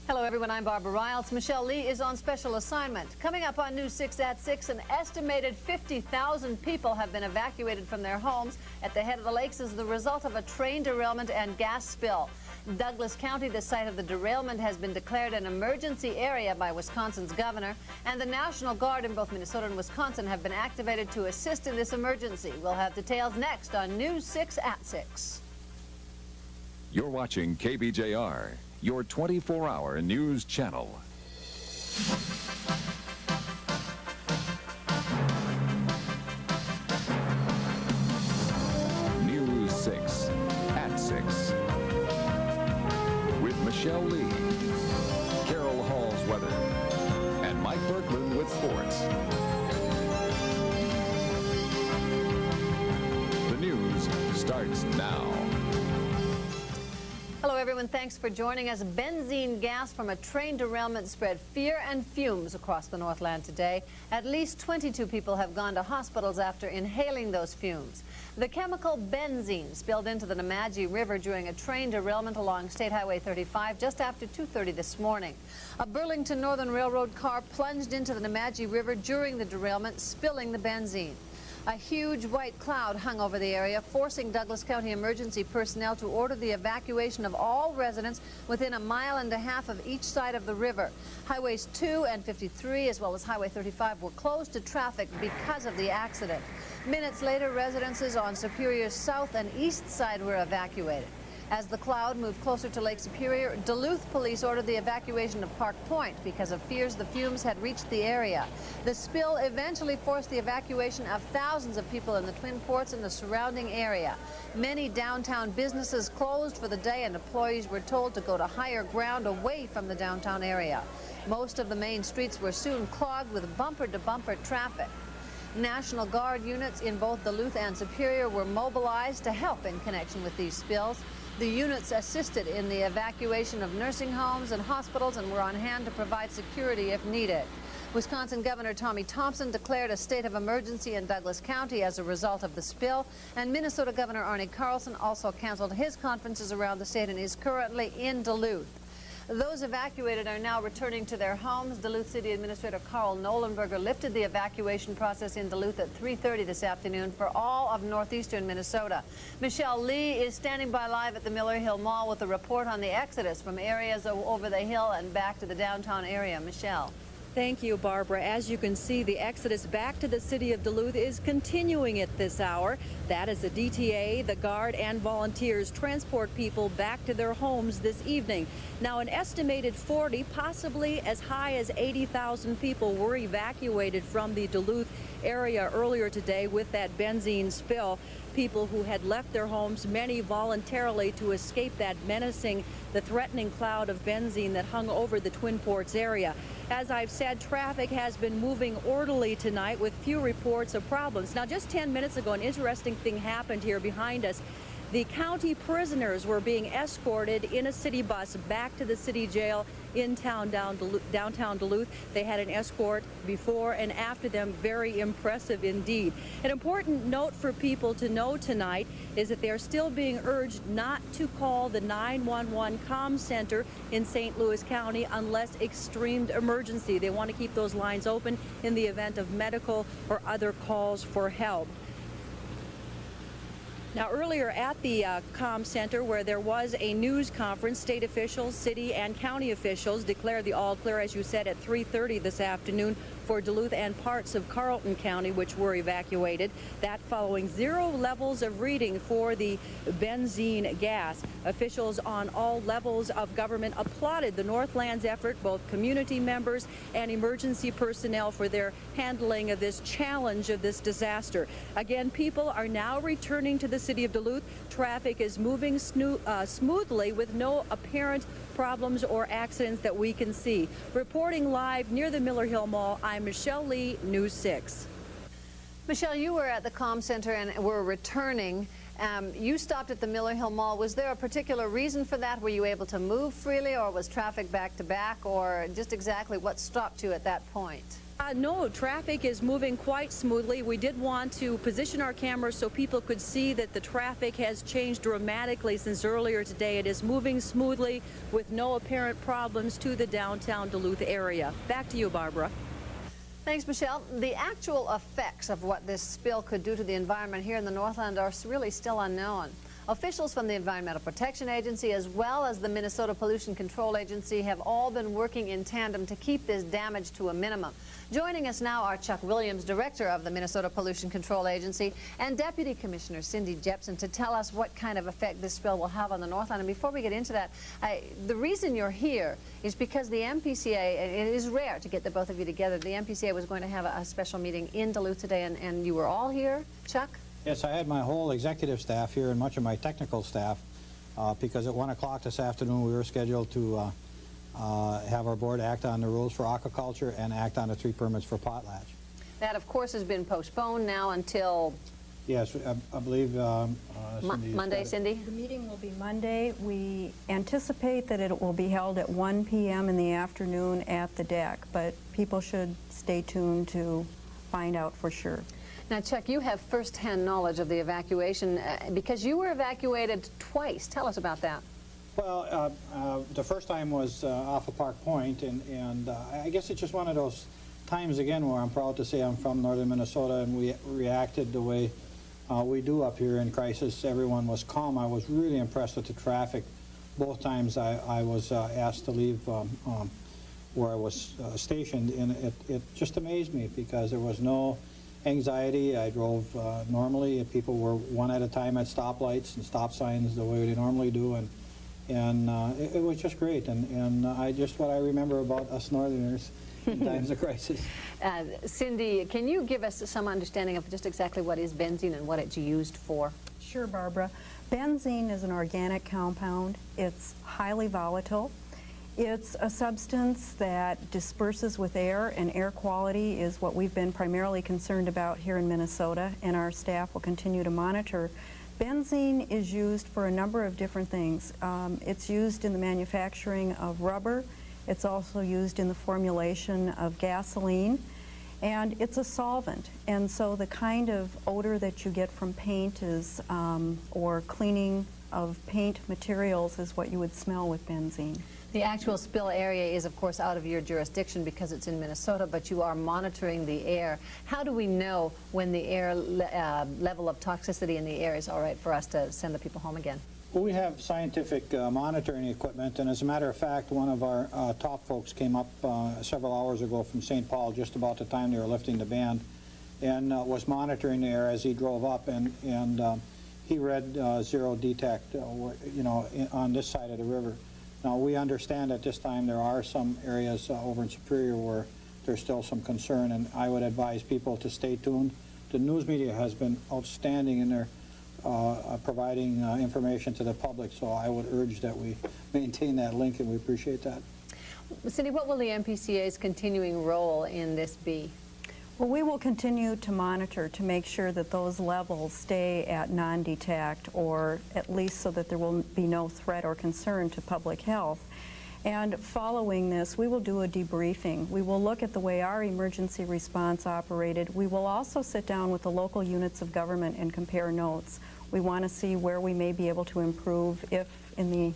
Hello everyone, I'm Barbara Riles. Michelle Lee is on special assignment. Coming up on News 6 at 6, an estimated 50,000 people have been evacuated from their homes at the head of the lakes as the result of a train derailment and gas spill. Douglas County, the site of the derailment, has been declared an emergency area by Wisconsin's governor, and the National Guard in both Minnesota and Wisconsin have been activated to assist in this emergency. We'll have details next on News 6 at 6. You're watching KBJR, your 24-hour news channel. News 6 at 6. With Michelle Lee, Carol Hall's weather, and Mike Berkman with sports. The news starts now. Hello everyone, thanks for joining us. Benzene gas from a train derailment spread fear and fumes across the Northland today. At least 22 people have gone to hospitals after inhaling those fumes. The chemical benzene spilled into the Nemadji River during a train derailment along State Highway 35 just after 2:30 this morning. A Burlington Northern Railroad car plunged into the Nemadji River during the derailment, spilling the benzene. A huge white cloud hung over the area, forcing Douglas County emergency personnel to order the evacuation of all residents within 1.5 miles of each side of the river. Highways 2 and 53, as well as Highway 35, were closed to traffic because of the accident. Minutes later, residences on Superior's south and east side were evacuated. As the cloud moved closer to Lake Superior, Duluth police ordered the evacuation of Park Point because of fears the fumes had reached the area. The spill eventually forced the evacuation of thousands of people in the Twin Ports and the surrounding area. Many downtown businesses closed for the day, and employees were told to go to higher ground away from the downtown area. Most of the main streets were soon clogged with bumper-to-bumper traffic. National Guard units in both Duluth and Superior were mobilized to help in connection with these spills. The units assisted in the evacuation of nursing homes and hospitals and were on hand to provide security if needed. Wisconsin Governor Tommy Thompson declared a state of emergency in Douglas County as a result of the spill, and Minnesota Governor Arne Carlson also canceled his conferences around the state and is currently in Duluth. Those evacuated are now returning to their homes. Duluth City Administrator Carl Nolenberger lifted the evacuation process in Duluth at 3:30 this afternoon for all of northeastern Minnesota. Michelle Lee is standing by live at the Miller Hill Mall with a report on the exodus from areas over the hill and back to the downtown area. Michelle. Thank you, Barbara. As you can see, the exodus back to the city of Duluth is continuing at this hour. That is the DTA, the Guard, and volunteers transport people back to their homes this evening. Now, an estimated 40, possibly as high as 80,000 people were evacuated from the Duluth area earlier today with that benzene spill. People who had left their homes, many voluntarily, to escape that the threatening cloud of benzene that hung over the Twin Ports area. As I've said, traffic has been moving orderly tonight with few reports of problems. Now, just 10 minutes ago, an interesting thing happened here behind us. The county prisoners were being escorted in a city bus back to the city jail in downtown Duluth. They had an escort before and after them. Very impressive indeed. An important note for people to know tonight is that they're still being urged not to call the 911 comm center in St. Louis County unless extreme emergency. They want to keep those lines open in the event of medical or other calls for help. Now, earlier at the comm center, where there was a news conference, state officials, city and county officials declared the all clear, as you said, at 3:30 this afternoon for Duluth and parts of Carlton County, which were evacuated. That following 0 levels of reading for the benzene gas. Officials on all levels of government applauded the Northland's effort, both community members and emergency personnel, for their handling of this challenge of this disaster. Again, people are now returning to the city of Duluth. Traffic is moving smoothly with no apparent problems or accidents that we can see. Reporting live near the Miller Hill Mall, I'm Michelle Lee, News 6. Michelle, you were at the comm center and were returning. You stopped at the Miller Hill Mall. Was there a particular reason for that? Were you able to move freely, or was traffic back to back, or just exactly what stopped you at that point? No, traffic is moving quite smoothly. We did want to position our cameras so people could see that the traffic has changed dramatically since earlier today. It is moving smoothly with no apparent problems to the downtown Duluth area. Back to you, Barbara. Thanks, Michelle. The actual effects of what this spill could do to the environment here in the Northland are really still unknown. Officials from the Environmental Protection Agency as well as the Minnesota Pollution Control Agency have all been working in tandem to keep this damage to a minimum. Joining us now are Chuck Williams, Director of the Minnesota Pollution Control Agency, and Deputy Commissioner Cindy Jepson to tell us what kind of effect this spill will have on the Northland. And before we get into that, the reason you're here is because the MPCA, it is rare to get the both of you together, the MPCA was going to have a special meeting in Duluth today, and you were all here, Chuck? Yes, I had my whole executive staff here and much of my technical staff because at 1 o'clock this afternoon we were scheduled to have our board act on the rules for aquaculture and act on the 3 permits for potlatch. That, of course, has been postponed now until... Yes, I believe... Monday, Cindy? The meeting will be Monday. We anticipate that it will be held at 1 p.m. in the afternoon at the deck, but people should stay tuned to find out for sure. Now, Chuck, you have first-hand knowledge of the evacuation because you were evacuated twice. Tell us about that. Well, the first time was off of Park Point, and I guess it's just one of those times again where I'm proud to say I'm from northern Minnesota, and we reacted the way we do up here in crisis. Everyone was calm. I was really impressed with the traffic. Both times I was asked to leave where I was stationed, and it just amazed me because there was no anxiety. I drove normally. People were one at a time at stoplights and stop signs the way they normally do, and it was just great. And what I remember about us Northerners in times of crisis. Cindy, can you give us some understanding of just exactly what is benzene and what it's used for? Sure, Barbara. Benzene is an organic compound. It's highly volatile. It's a substance that disperses with air, and air quality is what we've been primarily concerned about here in Minnesota, and our staff will continue to monitor. Benzene is used for a number of different things. It's used in the manufacturing of rubber. It's also used in the formulation of gasoline, and it's a solvent. And so the kind of odor that you get from paint is, or cleaning of paint materials is what you would smell with benzene. The actual spill area is, of course, out of your jurisdiction because it's in Minnesota, but you are monitoring the air. How do we know when the air level of toxicity in the air is all right for us to send the people home again? Well, we have scientific monitoring equipment, and as a matter of fact, one of our top folks came up several hours ago from St. Paul just about the time they were lifting the band and was monitoring the air as he drove up, and he read zero detect, on this side of the river. Now, we understand at this time there are some areas over in Superior where there's still some concern, and I would advise people to stay tuned. The news media has been outstanding in their providing information to the public, so I would urge that we maintain that link, and we appreciate that. Cindy, what will the MPCA's continuing role in this be? Well, we will continue to monitor to make sure that those levels stay at non-detect, or at least so that there will be no threat or concern to public health. And following this, we will do a debriefing. We will look at the way our emergency response operated. We will also sit down with the local units of government and compare notes. We want to see where we may be able to improve if in the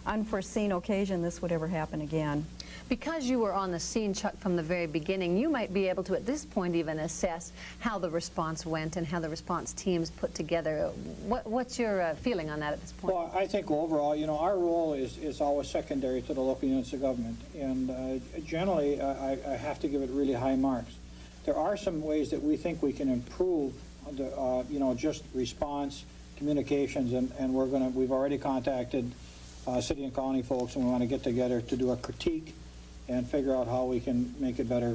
unforeseen occasion this would ever happen again. Because you were on the scene, Chuck, from the very beginning, you might be able to, at this point, even assess how the response went and how the response teams put together. What's your feeling on that at this point? Well, I think overall, our role is always secondary to the local units of government, and generally, I have to give it really high marks. There are some ways that we think we can improve the, just response, communications, and we've already contacted city and county folks, and we want to get together to do a critique and figure out how we can make it better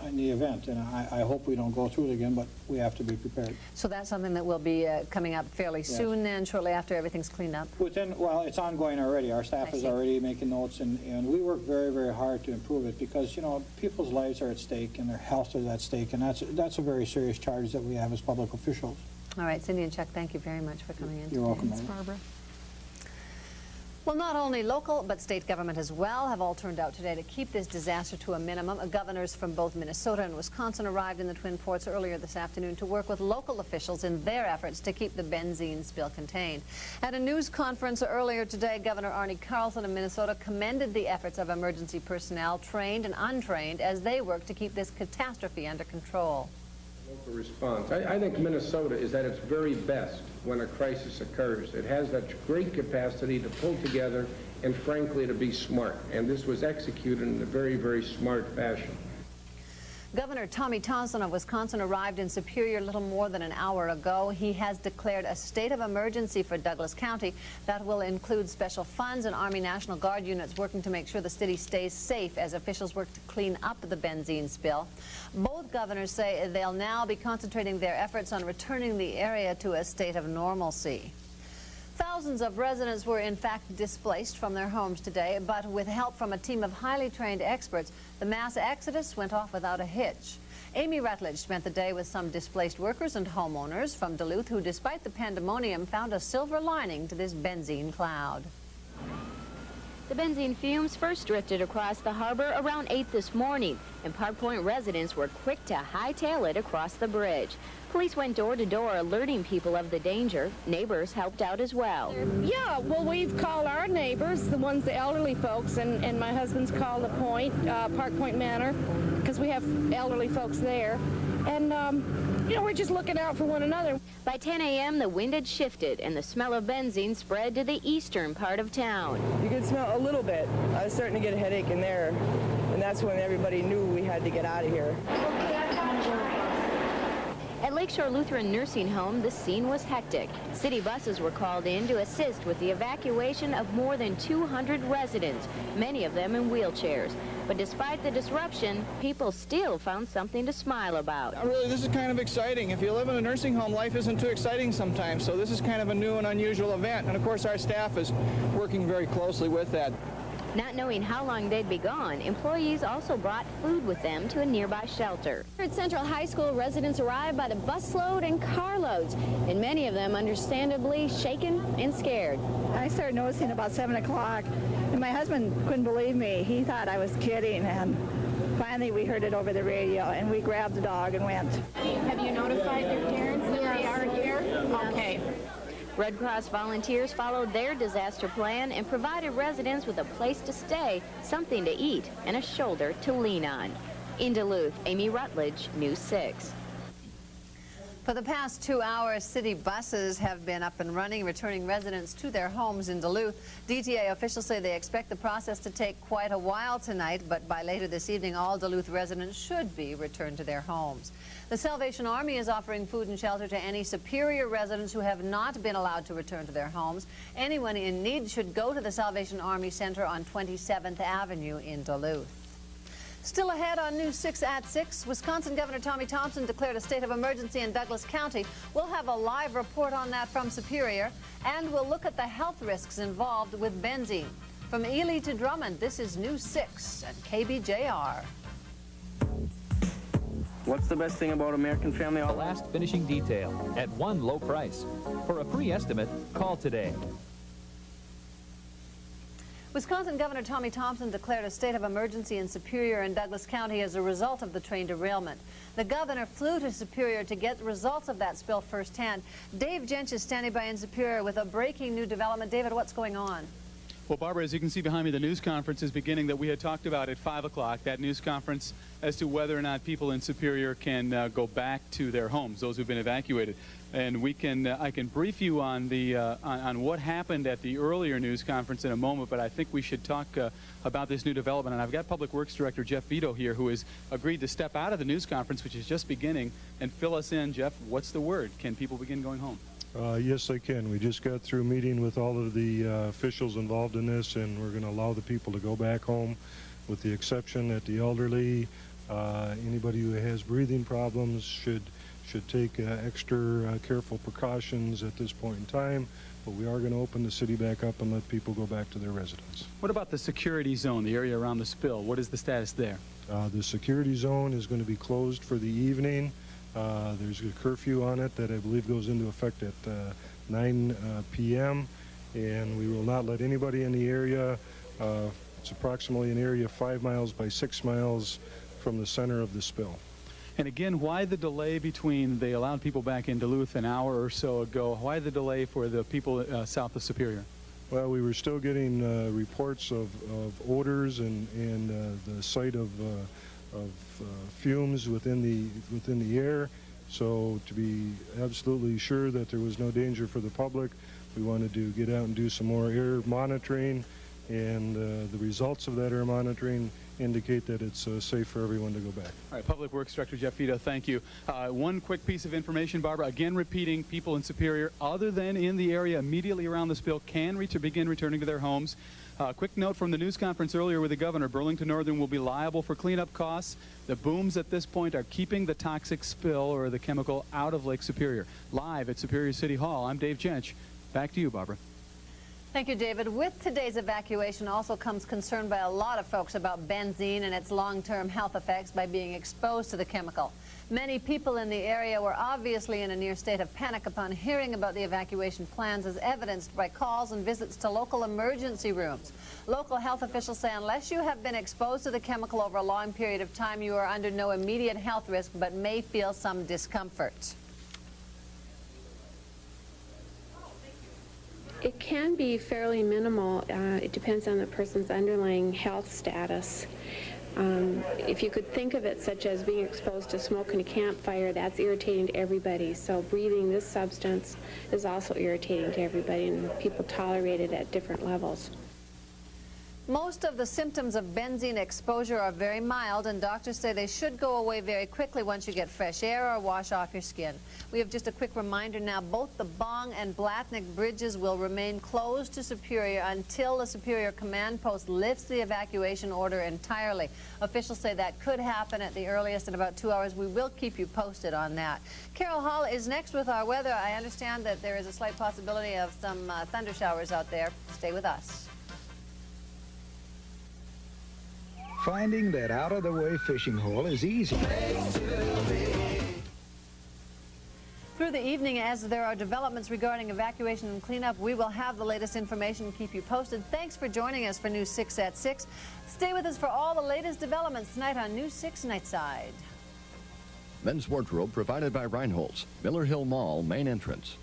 in the event. And I hope we don't go through it again, but we have to be prepared. So that's something that will be coming up fairly soon then, shortly after everything's cleaned up? Well, it's ongoing already. Our staff is already making notes, and we work very, very hard to improve it because, people's lives are at stake and their health is at stake, and that's a very serious charge that we have as public officials. All right, Cindy and Chuck, thank you very much for coming in. You're welcome. Thanks, Barbara. Well, not only local, but state government as well have all turned out today to keep this disaster to a minimum. Governors from both Minnesota and Wisconsin arrived in the Twin Ports earlier this afternoon to work with local officials in their efforts to keep the benzene spill contained. At a news conference earlier today, Governor Arne Carlson of Minnesota commended the efforts of emergency personnel, trained and untrained, as they work to keep this catastrophe under control. Local response. I think Minnesota is at its very best when a crisis occurs. It has that great capacity to pull together and, frankly, to be smart. And this was executed in a very, very smart fashion. Governor Tommy Thompson of Wisconsin arrived in Superior a little more than an hour ago. He has declared a state of emergency for Douglas County that will include special funds and Army National Guard units working to make sure the city stays safe as officials work to clean up the benzene spill. Both governors say they'll now be concentrating their efforts on returning the area to a state of normalcy. Thousands of residents were in fact displaced from their homes today, but with help from a team of highly trained experts, the mass exodus went off without a hitch. Amy Rutledge spent the day with some displaced workers and homeowners from Duluth who, despite the pandemonium, found a silver lining to this benzene cloud. The benzene fumes first drifted across the harbor around 8 this morning, and Park Point residents were quick to hightail it across the bridge. Police went door to door alerting people of the danger. Neighbors helped out as well. Yeah, well, we've called our neighbors, the elderly folks, and my husband's called the Park Point Manor, because we have elderly folks there. And, you know, we're just looking out for one another. By 10 a.m., the wind had shifted, and the smell of benzene spread to the eastern part of town. You could smell a little bit. I was starting to get a headache in there, and that's when everybody knew we had to get out of here. At Lakeshore Lutheran Nursing Home, the scene was hectic. City buses were called in to assist with the evacuation of more than 200 residents, many of them in wheelchairs. But despite the disruption, people still found something to smile about. Really, this is kind of exciting. If you live in a nursing home, life isn't too exciting sometimes, so this is kind of a new and unusual event. And of course, our staff is working very closely with that. Not knowing how long they'd be gone, employees also brought food with them to a nearby shelter. At Central High School, residents arrived by the busload and carloads, and many of them understandably shaken and scared. I started noticing about 7 o'clock, and my husband couldn't believe me. He thought I was kidding, and finally we heard it over the radio, and we grabbed the dog and went. Have you notified your parents that they are here? Okay. Red Cross volunteers followed their disaster plan and provided residents with a place to stay, something to eat, and a shoulder to lean on. In Duluth, Amy Rutledge, News 6. For the past 2 hours, city buses have been up and running, returning residents to their homes in Duluth. DTA officials say they expect the process to take quite a while tonight, but by later this evening, all Duluth residents should be returned to their homes. The Salvation Army is offering food and shelter to any Superior residents who have not been allowed to return to their homes. Anyone in need should go to the Salvation Army Center on 27th Avenue in Duluth. Still ahead on News 6 at 6, Wisconsin Governor Tommy Thompson declared a state of emergency in Douglas County. We'll have a live report on that from Superior, and we'll look at the health risks involved with benzene. From Ely to Drummond, this is News 6 at KBJR. What's the best thing about American Family? The last finishing detail at one low price. For a free estimate, call today. Wisconsin Governor Tommy Thompson declared a state of emergency in Superior and Douglas County as a result of the train derailment. The governor flew to Superior to get results of that spill firsthand. Dave Jench is standing by in Superior with a breaking new development. David, what's going on? Well, Barbara, as you can see behind me, the news conference is beginning that we had talked about at 5 o'clock, that news conference as to whether or not people in Superior can go back to their homes, those who've been evacuated. And I can brief you on on what happened at the earlier news conference in a moment, but I think we should talk about this new development. And I've got Public Works Director Jeff Vito here, who has agreed to step out of the news conference, which is just beginning, and fill us in. Jeff, what's the word? Can people begin going home? Yes, they can. We just got through meeting with all of the officials involved in this, and we're going to allow the people to go back home, with the exception that the elderly, anybody who has breathing problems should take extra careful precautions at this point in time. But we are going to open the city back up and let people go back to their residence. What about the security zone, the area around the spill? What is the status there? The security zone is going to be closed for the evening. There's a curfew on it that I believe goes into effect at 9 p.m. and we will not let anybody in the area. It's approximately an area 5 miles by 6 miles from the center of the spill. And again, why the delay between they allowed people back in Duluth an hour or so ago? Why the delay for the people south of Superior? Well, we were still getting reports of odors and the sight of fumes within the air. So to be absolutely sure that there was no danger for the public, we wanted to get out and do some more air monitoring, and the results of that air monitoring indicate that it's safe for everyone to go back. All right, Public Works Director Jeff Vito, thank you. One quick piece of information, Barbara, again repeating, people in Superior, other than in the area immediately around the spill, can begin returning to their homes. Quick note from the news conference earlier with the governor, Burlington Northern will be liable for cleanup costs. The booms at this point are keeping the toxic spill or the chemical out of Lake Superior. Live at Superior City Hall, I'm Dave Jench. Back to you, Barbara. Thank you, David. With today's evacuation also comes concern by a lot of folks about benzene and its long-term health effects by being exposed to the chemical. Many people in the area were obviously in a near state of panic upon hearing about the evacuation plans, as evidenced by calls and visits to local emergency rooms. Local health officials say unless you have been exposed to the chemical over a long period of time, you are under no immediate health risk but may feel some discomfort. It can be fairly minimal. It depends on the person's underlying health status. If you could think of it such as being exposed to smoke in a campfire, that's irritating to everybody. So breathing this substance is also irritating to everybody, and people tolerate it at different levels. Most of the symptoms of benzene exposure are very mild, and doctors say they should go away very quickly once you get fresh air or wash off your skin. We have just a quick reminder now. Both the Bong and Blatnick bridges will remain closed to Superior until the Superior Command Post lifts the evacuation order entirely. Officials say that could happen at the earliest in about 2 hours. We will keep you posted on that. Carol Hall is next with our weather. I understand that there is a slight possibility of some thunder showers out there. Stay with us. Finding that out-of-the-way fishing hole is easy. Through the evening, as there are developments regarding evacuation and cleanup, we will have the latest information and keep you posted. Thanks for joining us for News 6 at 6. Stay with us for all the latest developments tonight on News 6 Nightside. Men's wardrobe provided by Reinhold's, Miller Hill Mall, main entrance.